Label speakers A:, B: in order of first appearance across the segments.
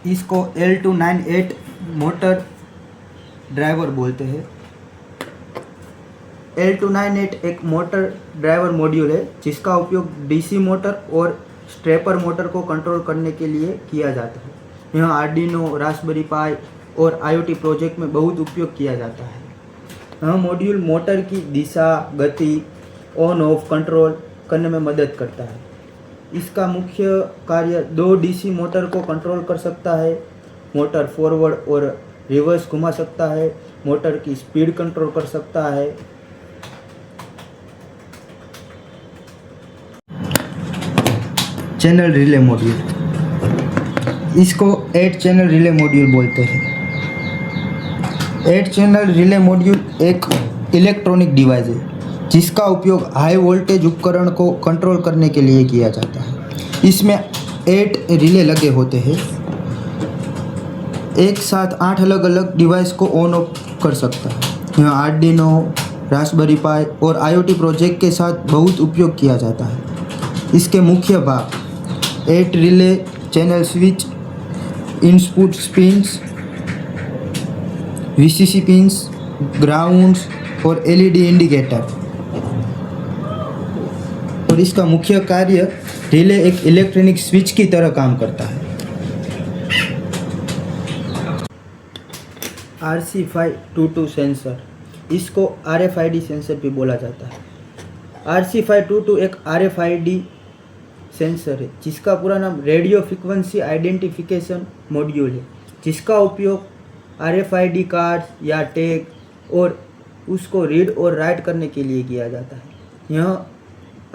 A: इसको L298 motor driver बोलते हैं। L298 एक मोटर ड्राइवर मॉड्यूल है जिसका उपयोग डीसी मोटर और स्टेपर मोटर को कंट्रोल करने के लिए किया जाता है। यह आर्डिनो, रास्पबेरी पाई और IoT प्रोजेक्ट में बहुत उपयोग किया जाता है। यह मॉड्यूल मोटर की दिशा, गति, ऑन ऑफ कंट्रोल करने में मदद करता है। इसका मुख्य कार्य 2 डीसी मोटर को कंट्रोल कर सकता है। मोटर फॉरवर्ड और रिवर्स घुमा सकता है, मोटर की स्पीड कंट्रोल कर सकता है। चैनल रिले मॉड्यूल, इसको 8 चैनल रिले मॉड्यूल बोलते हैं। 8 चैनल रिले मॉड्यूल एक इलेक्ट्रॉनिक डिवाइस है जिसका उपयोग हाई वोल्टेज उपकरण को कंट्रोल करने के लिए किया जाता है। इसमें 8 रिले लगे होते हैं, एक साथ 8 अलग अलग डिवाइस को ऑन ऑफ कर सकता है। यह आर्डिनो, रास्पबेरी पाई और IoT प्रोजेक्ट के साथ बहुत उपयोग किया जाता है। इसके मुख्य भाग 8 relay, channel switch, input pins, VCC pins, grounds और LED इंडिकेटर। और इसका मुख्य कार्य रिले एक इलेक्ट्रॉनिक स्विच की तरह काम करता है। RC522 सेंसर, इसको RFID सेंसर भी बोला जाता है। RC522 एक RFID सेंसर है जिसका पूरा नाम रेडियो फ्रीक्वेंसी आइडेंटिफिकेशन मॉड्यूल है, जिसका उपयोग RFID कार्ड या टैग और उसको रीड और राइट करने के लिए किया जाता है। यह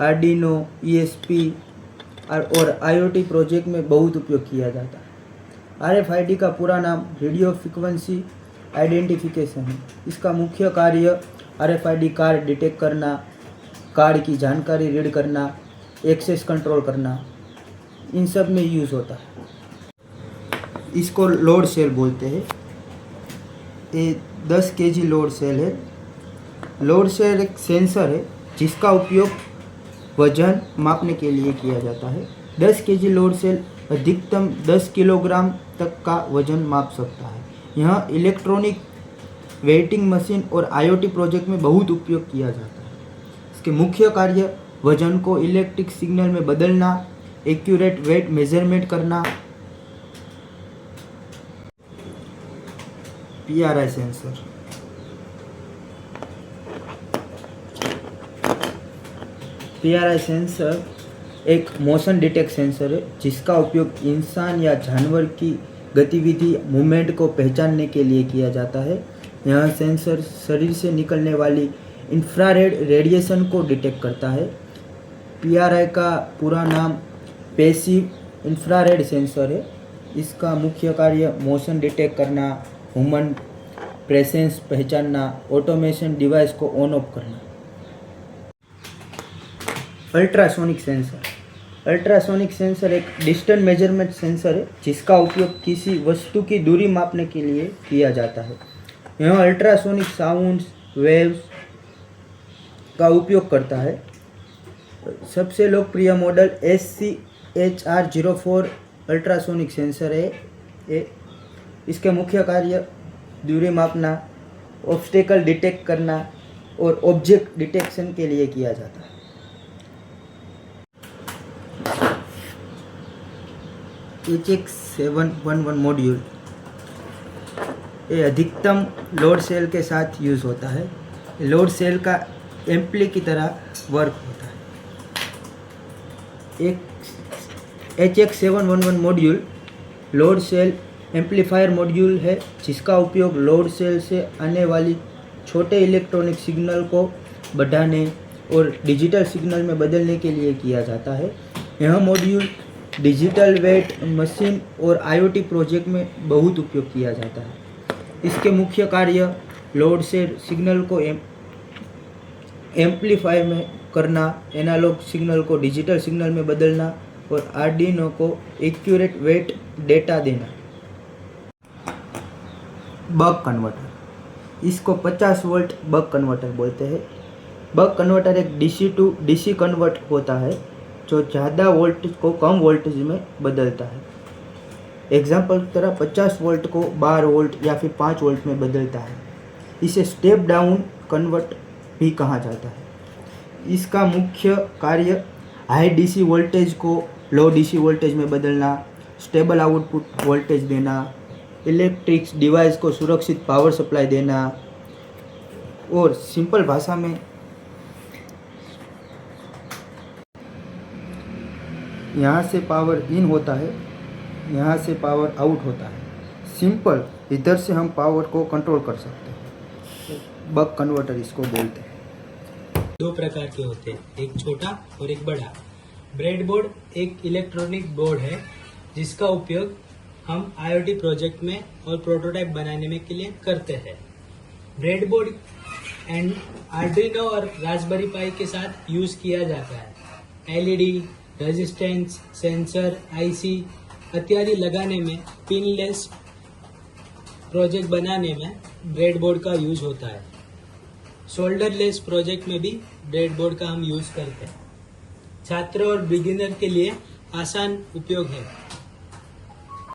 A: आर्डिनो, ESP और IoT प्रोजेक्ट में बहुत उपयोग किया जाता है। RFID का पूरा नाम रेडियो फ्रीक्वेंसी आइडेंटिफिकेशन है। इसका मुख्य कार्य RFID कार्ड डिटेक्ट करना, कार्ड की जानकारी रीड करना, एक्सेस कंट्रोल करना, इन सब में यूज़ होता है। इसको लोड सेल बोलते हैं। ये 10 kg लोड सेल है। लोड सेल एक सेंसर है जिसका उपयोग वजन मापने के लिए किया जाता है। 10 kg लोड सेल अधिकतम 10 किलोग्राम तक का वजन माप सकता है। यह इलेक्ट्रॉनिक वेटिंग मशीन और IoT प्रोजेक्ट में बहुत उपयोग किया जाता है। इसके मुख्य कार्य वजन को इलेक्ट्रिक सिग्नल में बदलना, एक्यूरेट वेट मेजरमेंट करना। PRI सेंसर, PRI सेंसर एक मोशन डिटेक्ट सेंसर है जिसका उपयोग इंसान या जानवर की गतिविधि, मूवमेंट को पहचानने के लिए किया जाता है। यह सेंसर शरीर से निकलने वाली इंफ्रारेड रेडिएशन को डिटेक्ट करता है। PRI का पूरा नाम पैसिव इंफ्रारेड सेंसर है। इसका मुख्य कार्य मोशन डिटेक्ट करना, ह्यूमन प्रेजेंस पहचानना, ऑटोमेशन डिवाइस को ऑन ऑफ करना। अल्ट्रासोनिक सेंसर, अल्ट्रासोनिक सेंसर एक डिस्टेंस मेजरमेंट सेंसर है जिसका उपयोग किसी वस्तु की दूरी मापने के लिए किया जाता है। यह अल्ट्रासोनिक साउंड्स, वेव्स का उपयोग करता है। सबसे लोकप्रिय मॉडल SCHR04 अल्ट्रासोनिक सेंसर है। इसके मुख्य कार्य दूरी मापना, ऑब्स्टेकल डिटेक्ट करना और ऑब्जेक्ट डिटेक्शन के लिए किया जाता है। HX711 मॉड्यूल, ये अधिकतम लोड सेल के साथ यूज़ होता है। लोड सेल का एम्पली की तरह वर्क होता है। एक HX711 module load cell amplifier module है जिसका उपयोग लोड सेल से आने वाली छोटे इलेक्ट्रॉनिक सिग्नल को बढ़ाने और डिजिटल सिग्नल में बदलने के लिए किया जाता है। यह मॉड्यूल डिजिटल वेट मशीन और IoT प्रोजेक्ट में बहुत उपयोग किया जाता है। इसके मुख्य कार्य लोड सेल सिग्नल को एम्पलीफाई में करना, एनालॉग सिग्नल को डिजिटल सिग्नल में बदलना और आर्डिनो को एक्यूरेट वेट डेटा देना। बक कन्वर्टर, इसको 50 वोल्ट बक कन्वर्टर बोलते हैं। बक कन्वर्टर एक DC to DC कन्वर्ट होता है जो ज़्यादा वोल्टेज को कम वोल्टेज में बदलता है। एग्जाम्पल की तरह 50 वोल्ट को 12 वोल्ट या फिर 5 वोल्ट में बदलता है। इसे स्टेप डाउन कन्वर्ट भी कहा जाता है। इसका मुख्य कार्य हाई डीसी वोल्टेज को लो डीसी वोल्टेज में बदलना, स्टेबल आउटपुट वोल्टेज देना, इलेक्ट्रिक डिवाइस को सुरक्षित पावर सप्लाई देना और सिंपल भाषा में यहाँ से पावर इन होता है, यहाँ से पावर आउट होता है। सिंपल, इधर से हम पावर को कंट्रोल कर सकते हैं। बक कन्वर्टर इसको बोलते हैं।
B: दो प्रकार के होते हैं, एक छोटा और एक बड़ा। ब्रेडबोर्ड एक इलेक्ट्रॉनिक बोर्ड है जिसका उपयोग हम आईओटी प्रोजेक्ट में और प्रोटोटाइप बनाने में के लिए करते हैं। ब्रेडबोर्ड एंड आर्डिनो और रास्पबेरी पाई के साथ यूज किया जाता है। एलईडी, रेजिस्टेंस, सेंसर, आईसी इत्यादि लगाने में, पिनलेस प्रोजेक्ट बनाने में ब्रेडबोर्ड का यूज होता है। सोल्डरलेस प्रोजेक्ट में भी ब्रेडबोर्ड का हम यूज करते हैं। छात्र और बिगिनर के लिए आसान उपयोग है।